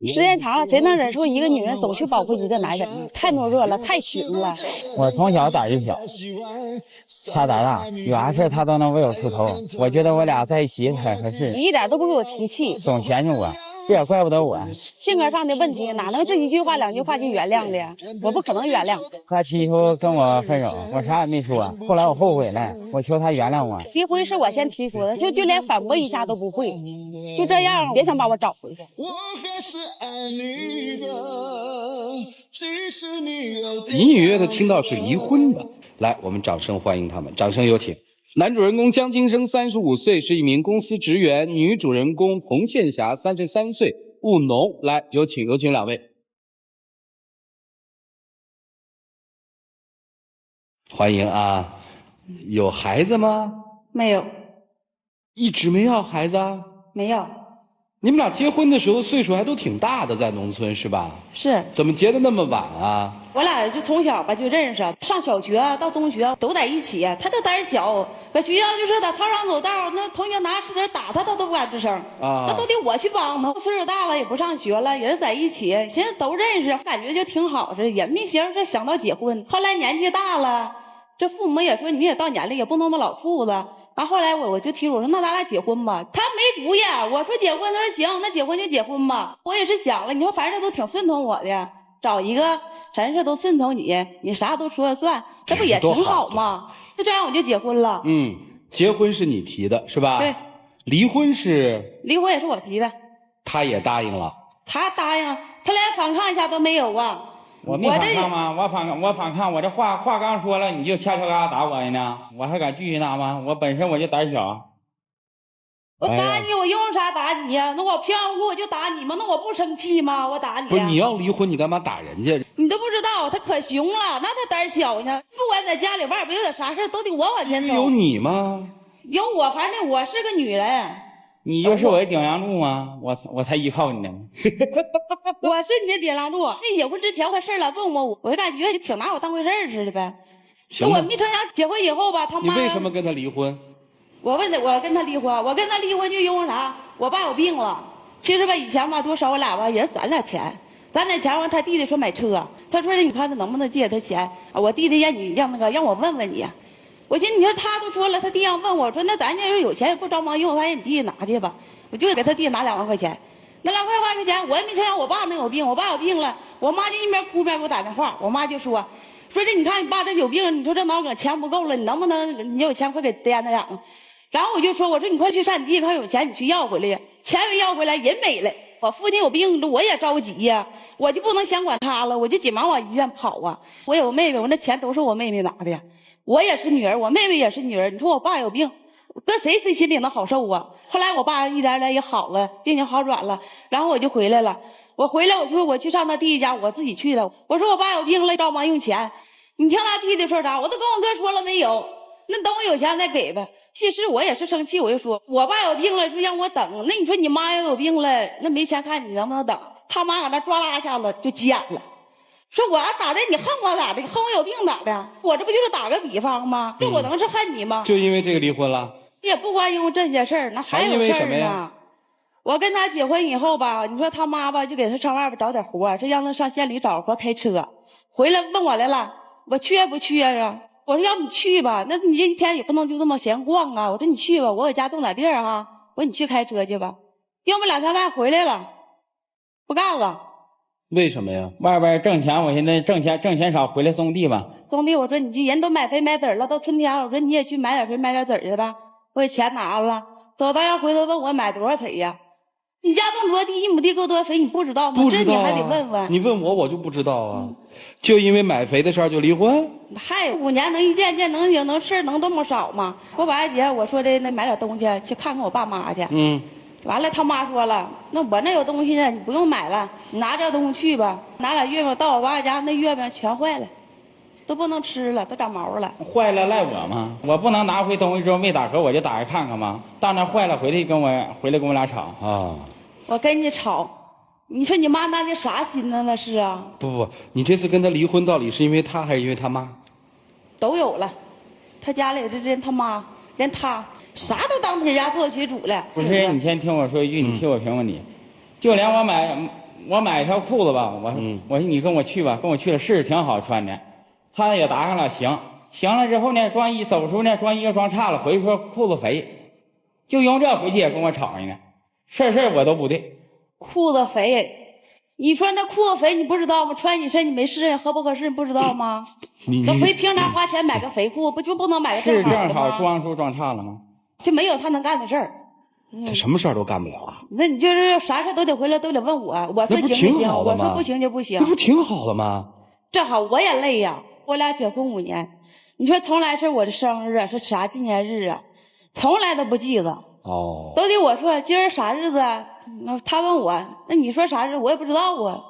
时间长了，谁能忍受一个女人总去保护一个男人？太懦弱了，太寻了。我从小胆就小，他胆大，有啥事他都能为我出头。我觉得我俩在一起很合适。你一点都不给我提气，总嫌弃我，这也怪不得我。性格上的问题，哪能这一句话两句话就原谅的？我不可能原谅。他提出跟我分手，我啥也没说。后来我后悔了，我求他原谅我。离婚是我先提出的，就连反驳一下都不会。就这样，别想把我找回去。我还是爱你的，即使你有隐隐约约的听到是离婚的。来，我们掌声欢迎他们，掌声有请。男主人公江金生35岁，是一名公司职员；女主人公彭宪霞33岁，务农。来，有请两位，欢迎啊！有孩子吗？没有。一直没要孩子啊？没有。你们俩结婚的时候岁数还都挺大的，在农村是吧？是。怎么结的那么晚啊？我俩就从小吧就认识，上小学到中学都在一起。他就胆小，搁学校就是在操场走道，那同学拿石子打他，他都不敢吱声啊。那都得我去帮他。岁数大了也不上学了，也是在一起，现在都认识，感觉就挺好似的，也没寻思想到结婚。后来年纪大了，这父母也说你也到年龄，也不能那么老处子。然后后来我就提出，我说那咱俩结婚吧。他没主意，我说结婚，他说行，那结婚就结婚吧。我也是想了，你说反正他都挺顺从我的，找一个凡事都顺从你，你啥都说了算，这不也挺好吗？就这样我就结婚了。结婚是你提的是吧？对。离婚是？离婚也是我提的。他也答应了。他答应，他连反抗一下都没有啊。我没反抗吗？我反抗，我这话刚说了，你就掐嘎打我呢？我还敢继续打吗？我本身我就胆小。我打你，我用啥打你呀？那我平安无故我就打你吗？那我不生气吗？我打你。不是你要离婚，你干嘛打人家？你都不知道，他可凶了，那他胆小呢。不管在家里外边有点啥事都得我往前走。有你吗？有我，反正我是个女人。你就是我的顶梁柱吗？我才依靠你呢。我是你的顶梁柱。没结婚之前我事儿来问我，我就感觉挺拿我当回事儿似的呗。行。我没成想结婚以后吧，他妈。你为什么跟他离婚？我跟他离婚，我跟他离婚就因为啥？我爸有病了。其实吧，以前吧多少我俩吧也攒点钱，完他弟弟说买车，他说你看他能不能借他钱？我弟弟让我问问你。我寻思你说他都说了，他弟让问我说那咱要是有钱也不着忙用，反正你弟弟拿去吧。我就给他弟拿2万块钱，那2万块钱我也没想想我爸能有病，我爸有病了，我妈就一边哭一边给我打电话，我妈就说这你看你爸这有病，你说这脑梗钱不够了，你能不能你有钱快给掂着养？然后我就说你快去上你弟看有钱你去要回来，钱没要回来人没了，我父亲有病我也着急呀，我就不能先管他了，我就紧忙往医院跑啊。我有个妹妹，我那钱都是我妹妹拿的，我也是女儿，我妹妹也是女儿，你说我爸有病搁谁心里能好受啊？后来我爸一点点也好了，病情好转了，然后我就回来了。我回来我说我去上他弟弟家，我自己去了。我说我爸有病了，着忙用钱。你听他弟弟说啥？我都跟我哥说了没有，那等我有钱再给呗。其实我也是生气，我就说我爸有病了，说让我等。那你说你妈要有病了，那没钱看你能不能等？他妈搁那抓拉一下子就急眼了，说我咋的？你恨我咋的？恨我有病咋的？我这不就是打个比方吗？这我能是恨你吗？就因为这个离婚了？也不光因为这些事儿，那还有事儿呢。我跟他结婚以后吧，你说他妈吧就给他上外边找点活，这让他上县里找活开车，回来问我来了，我缺不缺啊？我说要你去吧，那你这一天也不能就这么闲逛啊。我说你去吧，我搁家动点地儿啊。我说你去开车去吧。要不2、3万回来了，不干了。为什么呀？外边挣钱，我现在挣钱少，回来种地吧。种地，我说你这人都买肥买籽了，到春天我说你也去买点肥买点籽去吧。我给钱拿了，等到要回头问我买多少肥呀？你家种多地1亩地够多肥，你不知道吗？不知道、啊，这你还得问问。你问我就不知道啊。就因为买肥的事儿就离婚？嗨，5年能一见能事儿能这么少吗？我把姐我说的那买点东西去看看我爸妈去。完了他妈说了，那我那有东西呢，你不用买了，你拿这东西去吧。拿俩月饼到我爸家，那月饼全坏了，都不能吃了，都长毛了。坏了赖我吗？我不能拿回东西之后没打合，我就打开看看吗？到那坏了回来跟我俩吵啊！我跟你吵，你说你妈那的啥心呢？那是啊。不，你这次跟他离婚到底是因为他还是因为他妈？都有了，他家里的连他妈连他啥都当他家做局主了。不是，你先听我说一句，你替我评评理。就连我我买一条裤子吧，我说你跟我去吧，跟我去了是挺好穿的，他也答应了，行了之后呢，走时候呢装衣服装差了，回去说裤子肥，就用这回去也跟我吵呢，事儿我都不对。裤子肥，你说那裤子肥你不知道吗？穿你身体没适应，合不合适你不知道吗？那回平常花钱买个肥裤，不就不能买个是正好装出装差了吗？就没有他能干的事儿。这什么事儿都干不了啊！那你就是啥事都得回来都得问我，我说行就行，我说不行就不行。那不挺好的吗？这好我也累呀，我俩结婚5年，你说从来是我的生日啊，是啥纪念日啊，从来都不记得。哦，都得我说今儿啥日子啊？他问我，那你说啥日子我也不知道啊。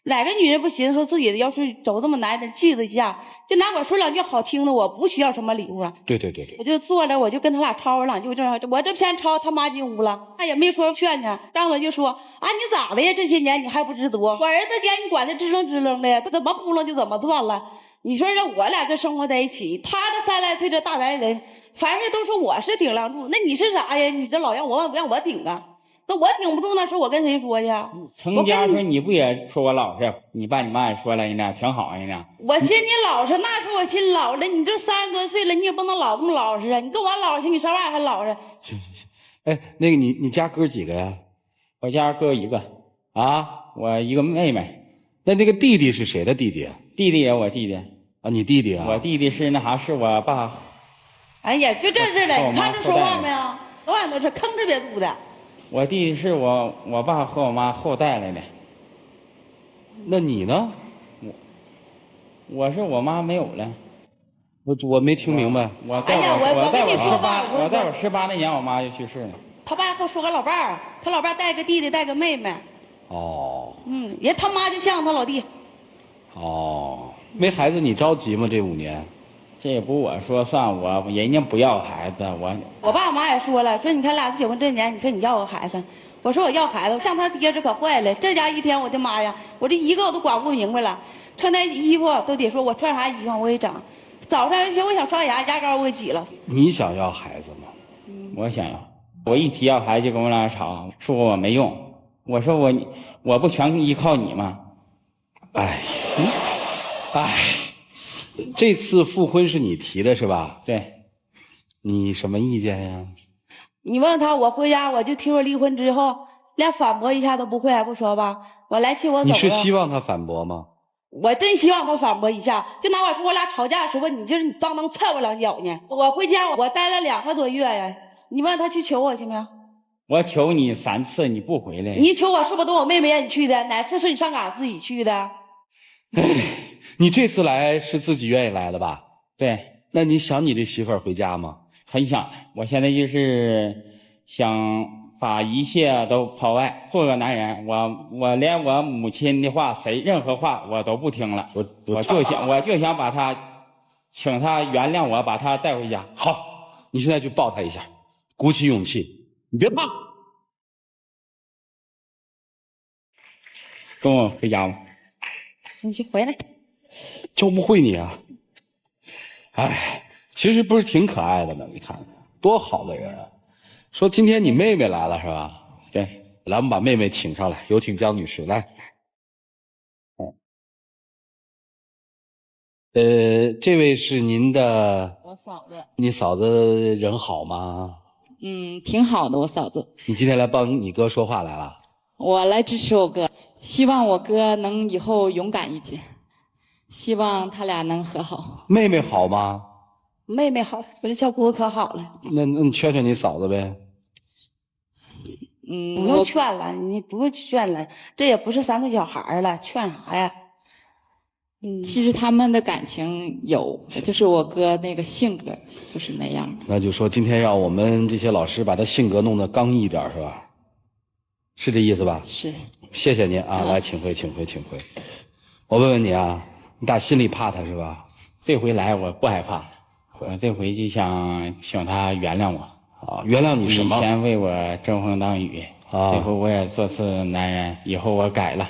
哪个女人不寻思自己要是走这么难的记得一下，就拿我说2句好听的，我不需要什么礼物啊。对，我就坐着，我就跟他俩吵2句，我这偏吵他妈进屋了，他也没说劝呢，张嘴就说啊你咋的呀？这些年你还不知足，我儿子家你管得支棱的呀，他怎么扑棱就怎么断了。你说这我俩这生活在一起，他这3来岁这大男人，凡事都说我是顶梁柱，那你是啥呀？你这老让我顶啊？那我顶不住那时候我跟谁说去？成家时候你不也说我老实？你爸你妈也说了人家挺好人家。我寻你老实，那时候我寻老实，你这30多岁了，你也不能老这么老实啊！你跟我老实，你上外还老实？行。哎，那个你家哥几个呀？我家哥一个啊，我一个妹妹。那个弟弟是谁的弟弟啊？弟弟也我弟弟啊，你弟弟啊？我弟弟是那啥，是我爸。哎呀，就这似的，你看这说话没有？永远都是吭哧瘪肚的。我弟弟是我爸和我妈后带来的。那你呢？我是我妈没有了。我没听明白。我跟你说吧，我在我18那年我妈就去世了。他爸给我说个老伴儿，他老伴儿带个弟弟带个妹妹。哦。人他妈就像他老弟。哦，没孩子你着急吗？这5年。这也不我说算，人家不要孩子，我爸我妈也说了，说你看俩结婚这年，你说你要个孩子，我说我要孩子，像他爹这可坏了，这家一天我的妈呀，我这一个我都管不明白了，穿那衣服都得说我穿啥衣服我给整，早上我想刷牙，牙膏我给挤了。你想要孩子吗？我想要，我一提要孩子就跟我俩吵，说我没用，我说我不全依靠你吗？哎，这次复婚是你提的是吧？对。你什么意见呀？你问他，我回家我就听说离婚之后，连反驳一下都不会，还不说吧？我来气我走了。你是希望他反驳吗？我真希望他反驳一下。就拿我说，我俩吵架的时候，你就是你当踹我2脚呢。我回家我待了2个多月呀。你问他去求我去没有？我求你3次，你不回来。你求我是不是都我妹妹让你去的？哪次是你上岗自己去的？你这次来是自己愿意来的吧？对。那你想你这媳妇儿回家吗？很想。我现在就是想把一切都抛外，做个男人。我连我母亲的话，任何话我都不听了。我就想把她，请她原谅我，把她带回家。好，你现在去抱她一下，鼓起勇气，你别怕。跟我回家吧。你去回来。教不会你啊。哎，其实不是挺可爱的吗？你看多好的人啊！说今天你妹妹来了是吧？对，来，我们把妹妹请上来，有请江女士来。这位是您的我嫂子。你嫂子人好吗？挺好的，我嫂子。你今天来帮你哥说话来了？我来支持我哥，希望我哥能以后勇敢一些，希望他俩能和好。妹妹好吗？妹妹好，我这小姑可好了。那你劝劝你嫂子呗。不用劝了，你不用劝了，这也不是3个小孩了，劝啥呀？其实他们的感情有，就是我哥那个性格就是那样。那就说今天让我们这些老师把他性格弄得刚毅一点，是吧？是这意思吧？是。谢谢您啊，来，请回，请回，请回。我问问你啊，你打心里怕他是吧？这回来我不害怕，我这回就想请他原谅我。啊，原谅你什么？以前为我争风挡雨，这回我也做次男人，以后我改了。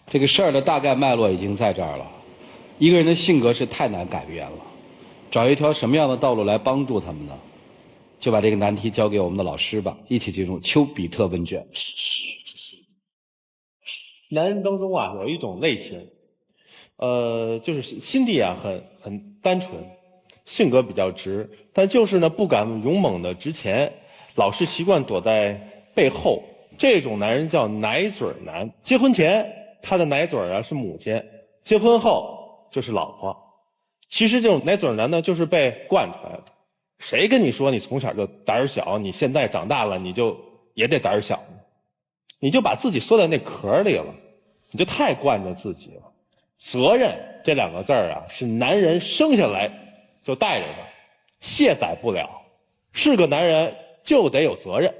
这个事儿的大概脉络已经在这儿了。一个人的性格是太难改变了，找一条什么样的道路来帮助他们呢？就把这个难题交给我们的老师吧，一起进入丘比特问卷。男人当中啊有一种类型，就是心地啊很单纯，性格比较直，但就是呢不敢勇猛的直前，老是习惯躲在背后。这种男人叫奶嘴男。结婚前他的奶嘴啊是母亲，结婚后就是老婆。其实这种奶嘴男呢，就是被惯出来的。谁跟你说你从小就胆小，你现在长大了你就也得胆小呢？你就把自己缩在那壳里了，你就太惯着自己了。责任这两个字啊，是男人生下来就带着的，卸载不了。是个男人就得有责任，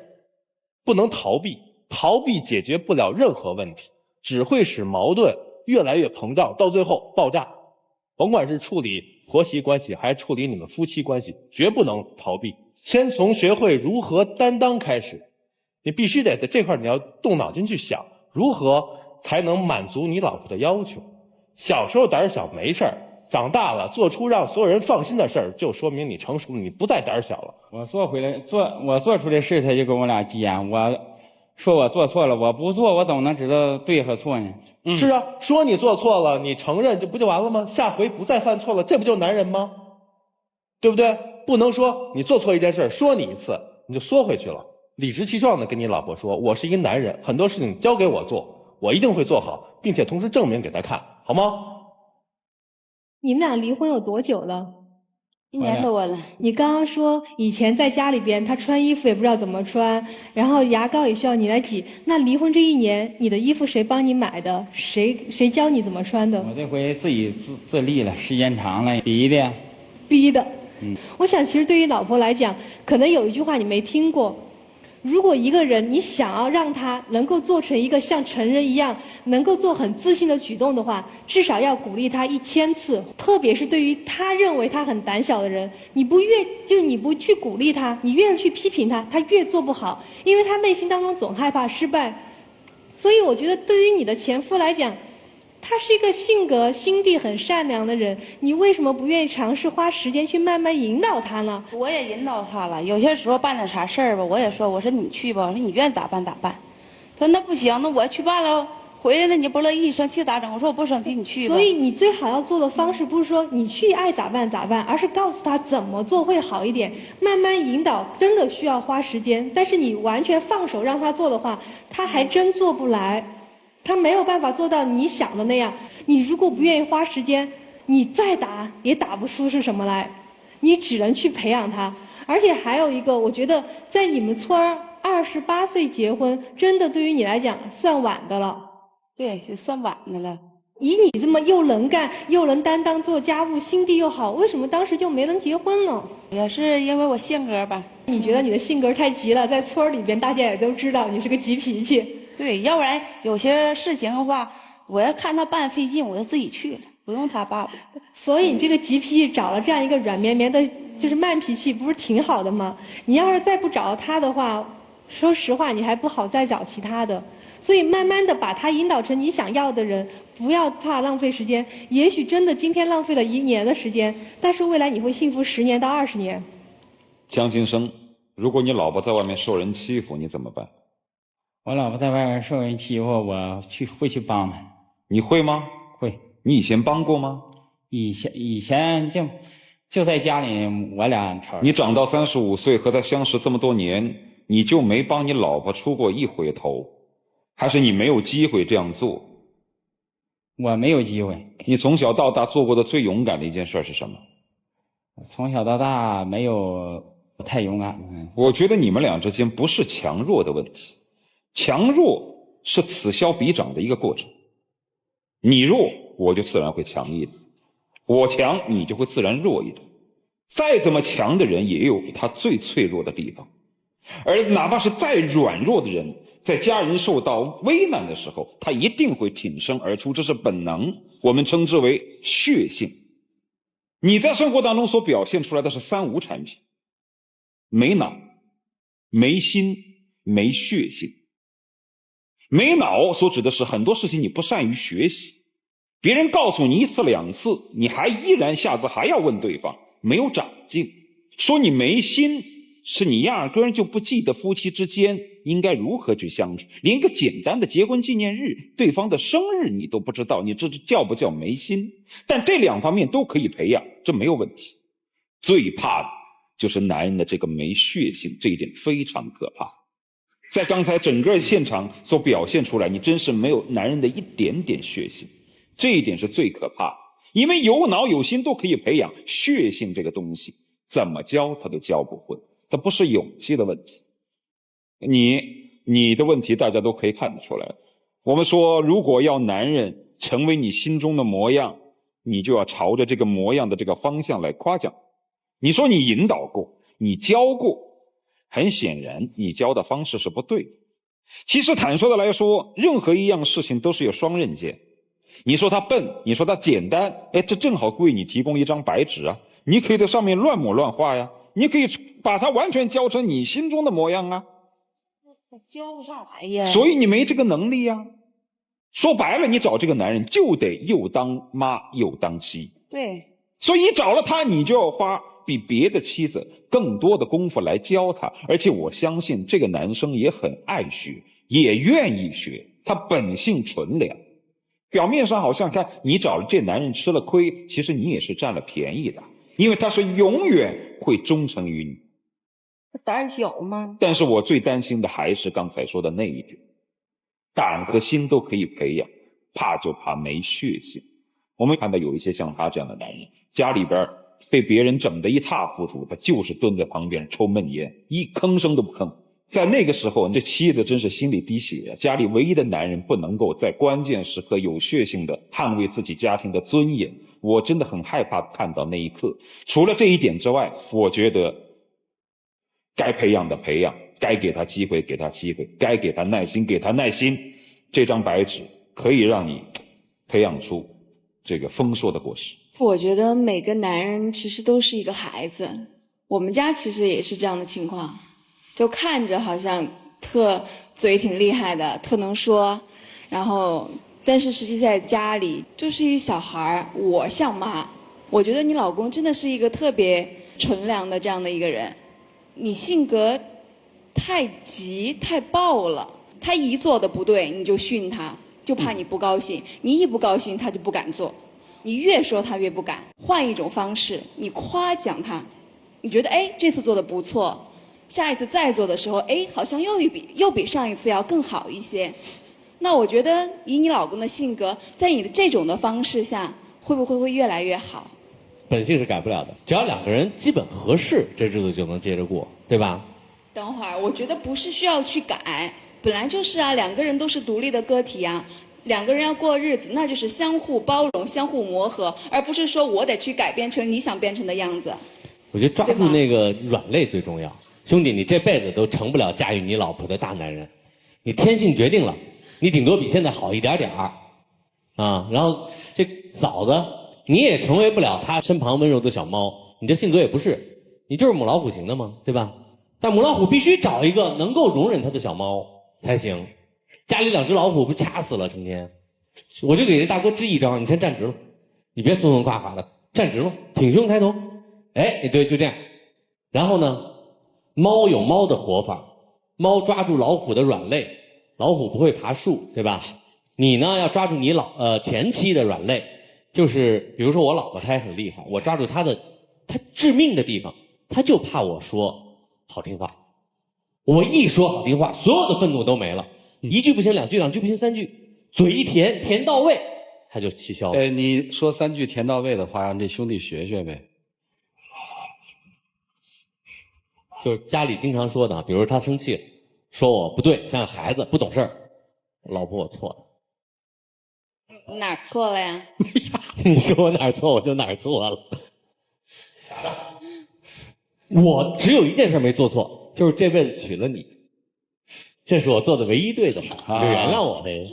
不能逃避，逃避解决不了任何问题，只会使矛盾越来越膨胀，到最后爆炸。甭管是处理婆媳关系还是处理你们夫妻关系，绝不能逃避。先从学会如何担当开始，你必须得在这块你要动脑筋去想，如何才能满足你老婆的要求。小时候胆小没事儿，长大了做出让所有人放心的事儿，就说明你成熟了，你不再胆小了。我做出的事，他就跟我俩急眼。我说我做错了，我不做，我怎么能知道对和错呢？是啊，说你做错了，你承认，这不就完了吗？下回不再犯错了，这不就是男人吗？对不对？不能说你做错一件事，说你一次你就缩回去了，理直气壮的跟你老婆说，我是一个男人，很多事情交给我做，我一定会做好，并且同时证明给他看，好吗？你们俩离婚有多久了？1年多了。你刚刚说以前在家里边他穿衣服也不知道怎么穿，然后牙膏也需要你来挤，那离婚这1年你的衣服谁帮你买的？谁教你怎么穿的？我这回自己自立了，时间长了逼的。我想其实对于老婆来讲，可能有一句话你没听过，如果一个人你想要让他能够做成一个像成人一样能够做很自信的举动的话，至少要鼓励他1000次。特别是对于他认为他很胆小的人，你不去鼓励他，你越是去批评他，他越做不好，因为他内心当中总害怕失败。所以我觉得对于你的前夫来讲，他是一个性格心地很善良的人，你为什么不愿意尝试花时间去慢慢引导他呢？我也引导他了，有些时候办点啥事儿吧，我也说，我说你去吧，我说你愿意咋办咋办。他说那不行，那我去办了，回来了你不乐意，生气咋整？我说我不生气，你去吧。所以你最好要做的方式不是说你去爱咋办咋办，而是告诉他怎么做会好一点，慢慢引导，真的需要花时间。但是你完全放手让他做的话，他还真做不来。他没有办法做到你想的那样，你如果不愿意花时间，你再打也打不出是什么来，你只能去培养他。而且还有一个，我觉得在你们村28岁结婚，真的对于你来讲算晚的了。对，是算晚的了。以你这么又能干又能担当做家务，心地又好，为什么当时就没能结婚呢？也是因为我性格吧。你觉得你的性格太急了，在村里边大家也都知道你是个急脾气。对，要不然有些事情的话，我要看他办费劲，我就自己去了，不用他爸爸。所以你这个急脾气找了这样一个软绵绵的，就是慢脾气，不是挺好的吗？你要是再不找他的话，说实话，你还不好再找其他的。所以慢慢的把他引导成你想要的人，不要怕浪费时间。也许真的今天浪费了1年的时间，但是未来你会幸福10年到20年。江金生，如果你老婆在外面受人欺负，你怎么办？我老婆在外面受人欺负，我会去帮她。你会吗？会。你以前帮过吗？以前就在家里，我俩吵。你长到35岁和她相识这么多年，你就没帮你老婆出过一回头？还是你没有机会这样做？我没有机会。你从小到大做过的最勇敢的一件事是什么？从小到大没有太勇敢。我觉得你们俩之间不是强弱的问题，强弱是此消彼长的一个过程。你弱，我就自然会强一点；我强，你就会自然弱一点。再怎么强的人，也有他最脆弱的地方。而哪怕是再软弱的人，在家人受到危难的时候，他一定会挺身而出，这是本能，我们称之为血性。你在生活当中所表现出来的是3无产品：没脑、没心、没血性。没脑所指的是很多事情你不善于学习，别人告诉你1次2次，你还依然下次还要问对方，没有长进。说你没心，是你压根儿就不记得夫妻之间应该如何去相处，连个简单的结婚纪念日、对方的生日你都不知道，你这叫不叫没心？但这2方面都可以培养，这没有问题。最怕的就是男人的这个没血性，这一点非常可怕。在刚才整个现场所表现出来，你真是没有男人的一点点血性，这一点是最可怕的。因为有脑有心都可以培养，血性这个东西怎么教他都教不会，它不是勇气的问题。你的问题大家都可以看得出来。我们说，如果要男人成为你心中的模样，你就要朝着这个模样的这个方向来夸奖。你说你引导过，你教过，很显然你教的方式是不对的。其实坦率的来说，任何一样事情都是有双刃剑。你说他笨，你说他简单，这正好为你提供一张白纸啊！你可以在上面乱抹乱画呀，你可以把它完全教成你心中的模样啊。教不上来呀。所以你没这个能力呀。说白了，你找这个男人就得又当妈又当妻。对。所以你找了他，你就要花比别的妻子更多的功夫来教他，而且我相信这个男生也很爱学，也愿意学，他本性纯良。表面上好像看你找了这男人吃了亏，其实你也是占了便宜的，因为他是永远会忠诚于你。胆小吗？但是我最担心的还是刚才说的那一点，胆和心都可以培养，怕就怕没血性。我们看到有一些像他这样的男人，家里边被别人整得一塌糊涂，他就是蹲在旁边抽闷烟，一吭声都不吭。在那个时候，这妻子真是心里滴血啊！家里唯一的男人不能够在关键时刻有血性的捍卫自己家庭的尊严，我真的很害怕看到那一刻。除了这一点之外，我觉得该培养的培养，该给他机会给他机会，该给他耐心给他耐心。这张白纸可以让你培养出这个丰硕的果实。我觉得每个男人其实都是一个孩子，我们家其实也是这样的情况。就看着好像特嘴挺厉害的，特能说，然后但是实际在家里就是一小孩儿。我像妈，我觉得你老公真的是一个特别纯良的这样的一个人。你性格太急太暴了，他一做的不对你就训他，就怕你不高兴，你一不高兴他就不敢做，你越说他越不敢。换一种方式，你夸奖他，你觉得这次做的不错，下一次再做的时候，好像又比上一次要更好一些。那我觉得以你老公的性格，在你的这种的方式下，会越来越好。本性是改不了的，只要2个人基本合适，这日子就能接着过，对吧？等会儿，我觉得不是需要去改，本来就是啊，2个人都是独立的个体啊，2个人要过日子，那就是相互包容、相互磨合，而不是说我得去改变成你想变成的样子。我觉得抓住那个软肋最重要。兄弟，你这辈子都成不了驾驭你老婆的大男人，你天性决定了，你顶多比现在好一点点儿，啊，然后这嫂子你也成为不了她身旁温柔的小猫，你这性格也不是，你就是母老虎型的嘛，对吧？但母老虎必须找一个能够容忍它的小猫才行。家里2只老虎不掐死了成天，我就给这大哥支一招，你先站直了，你别松松垮垮的，站直了，挺胸抬头，对，就这样。然后呢，猫有猫的活法，猫抓住老虎的软肋，老虎不会爬树，对吧？你呢要抓住你前妻的软肋，就是比如说我老婆她也很厉害，我抓住她致命的地方，她就怕我说好听话，我一说好听话，所有的愤怒都没了，一句不行2句，2句不行3句，嘴一甜到位，她就气消了。你说3句甜到位的话，让这兄弟学学呗。就是家里经常说的，比如他生气了，说我不对，像孩子不懂事儿，老婆我错了。哪儿错了呀？你说我哪儿错，我就哪儿错了。我只有一件事没做错，就是这辈子娶了你，这是我做的唯一对的事，你就原谅我呗。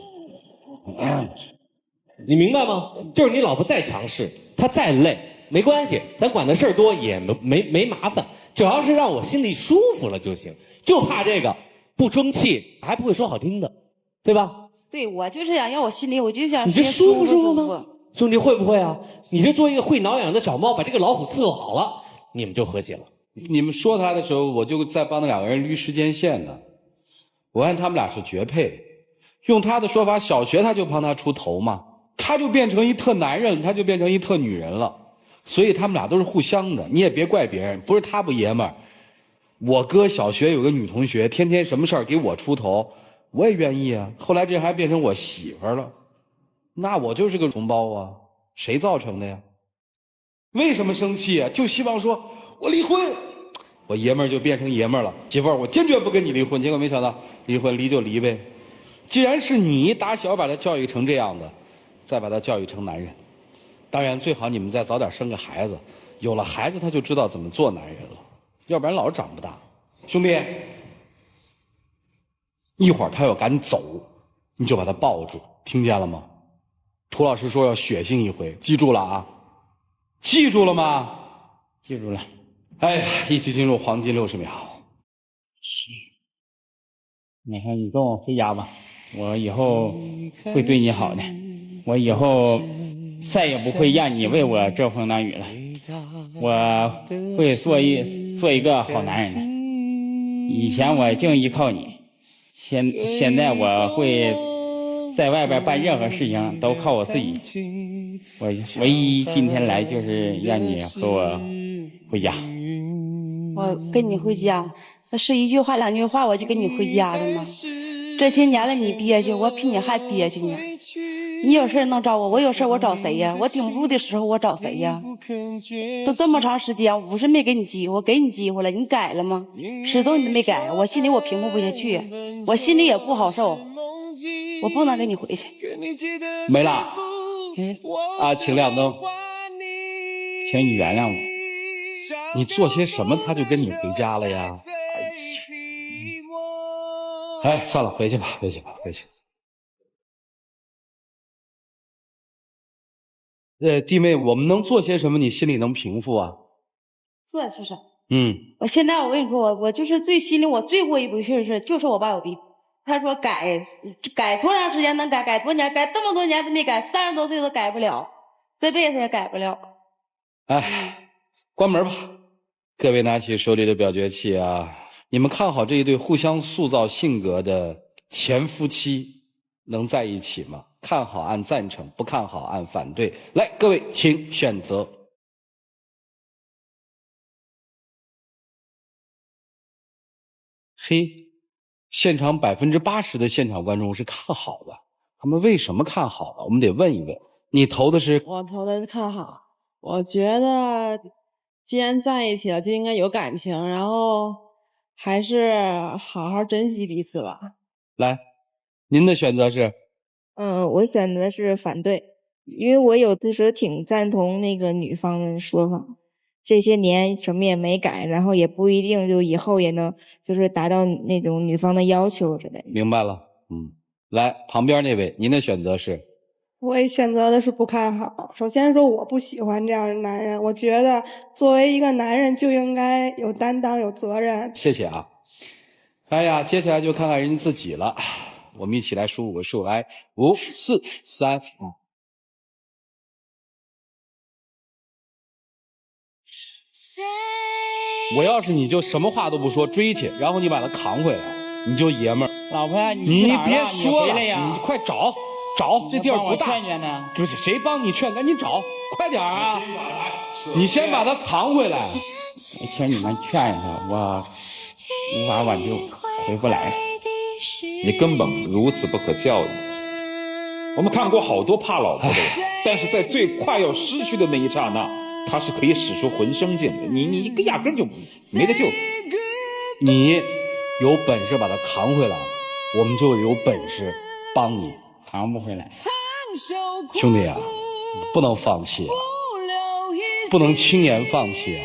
你明白吗？就是你老婆再强势，她再累，没关系，咱管的事儿多也没麻烦。只要是让我心里舒服了就行，就怕这个不争气，还不会说好听的，对吧？对，我就是想要我心里，我就想你这舒服舒服吗？兄弟会不会啊？你这做一个会挠痒的小猫，把这个老虎伺候好了，你们就和谐了。你们说他的时候，我就在帮那2个人捋时间线呢。我看他们俩是绝配。用他的说法，小学他就帮他出头嘛，他就变成一特男人，他就变成一特女人了。所以他们俩都是互相的，你也别怪别人，不是他不爷们儿。我哥小学有个女同学，天天什么事儿给我出头，我也愿意啊。后来这还变成我媳妇儿了，那我就是个同胞啊，谁造成的呀？为什么生气啊？就希望说我离婚，我爷们儿就变成爷们儿了。媳妇儿，我坚决不跟你离婚。结果没想到离婚离就离呗。既然是你打小把他教育成这样的，再把他教育成男人，当然最好你们再早点生个孩子，有了孩子他就知道怎么做男人了，要不然老是长不大。兄弟，一会儿他要赶走，你就把他抱住，听见了吗？涂老师说要血性一回，记住了啊？记住了吗？记住了。哎呀，一起进入黄金60秒。你看，你跟我回家吧，我以后会对你好的，我以后再也不会让你为我遮风挡雨了，我会做一个好男人的。以前我净依靠你，现在我会在外边办任何事情都靠我自己。我唯一今天来就是让你和我回家。我跟你回家，那是1句话2句话我就跟你回家的吗？这些年了你憋屈，我比你还憋屈呢。你有事能找我，我有事我找谁呀？我顶不住的时候我找谁呀？都这么长时间，我不是没给你机会，我给你机会了，你改了吗？始终你都没改，我心里我平复不下去，我心里也不好受，我不能跟你回去。没了。啊，请亮灯。请你原谅我。你做些什么他就跟你回家了呀？哎，算了，回去吧，回去吧，回去。弟妹，我们能做些什么？你心里能平复啊？做是是。我现在我跟你说，我就是心里我最过意不去的是，就是我爸有病。他说改多长时间能改？改多年？改这么多年都没改，30多岁都改不了，这辈子也改不了。哎，关门吧。各位拿起手里的表决器啊！你们看好这一对互相塑造性格的前夫妻能在一起吗？看好按赞成，不看好按反对。来，各位请选择。嘿，现场80%的现场观众是看好的，他们为什么看好呢？我们得问一问。你投的是？我投的是看好。我觉得既然在一起了，就应该有感情，然后还是好好珍惜彼此吧。来，您的选择是？我选择的是反对，因为我有的时候挺赞同那个女方的说法，这些年什么也没改，然后也不一定就以后也能就是达到那种女方的要求之类的。明白了，来，旁边那位，您的选择是？我也选择的是不看好。首先说，我不喜欢这样的男人，我觉得作为一个男人就应该有担当、有责任。谢谢啊。哎呀，接下来就看看人家自己了。我们一起来数5个数，来，5、4、3、2。我要是你就什么话都不说，追去，然后你把他扛回来，你就爷们儿。老婆，你别说了，你快找，这地儿不大。劝劝呢？不是谁帮你劝，赶紧找，快点啊！你先把他扛回来。请你们劝一下，我无法挽救，回不来了。你根本如此不可教育。我们看过好多怕老婆的人，但是在最快要失去的那一刹那，他是可以使出浑身劲的。你压根就没得救。你有本事把他扛回来，我们就有本事帮你。扛不回来，兄弟啊，不能放弃啊，不能轻言放弃啊！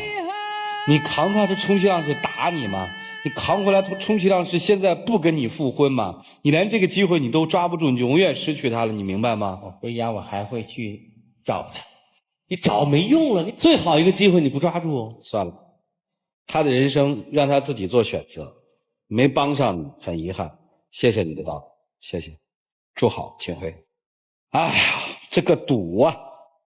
你扛他，这充其量是打你吗？你扛回来，充其量是现在不跟你复婚吗？你连这个机会你都抓不住，你永远失去他了，你明白吗？我回家我还会去找他，你找没用了，你最好一个机会你不抓住，算了，他的人生让他自己做选择，没帮上你，很遗憾。谢谢你的道理，谢谢。祝好，请回。哎呀，这个赌啊！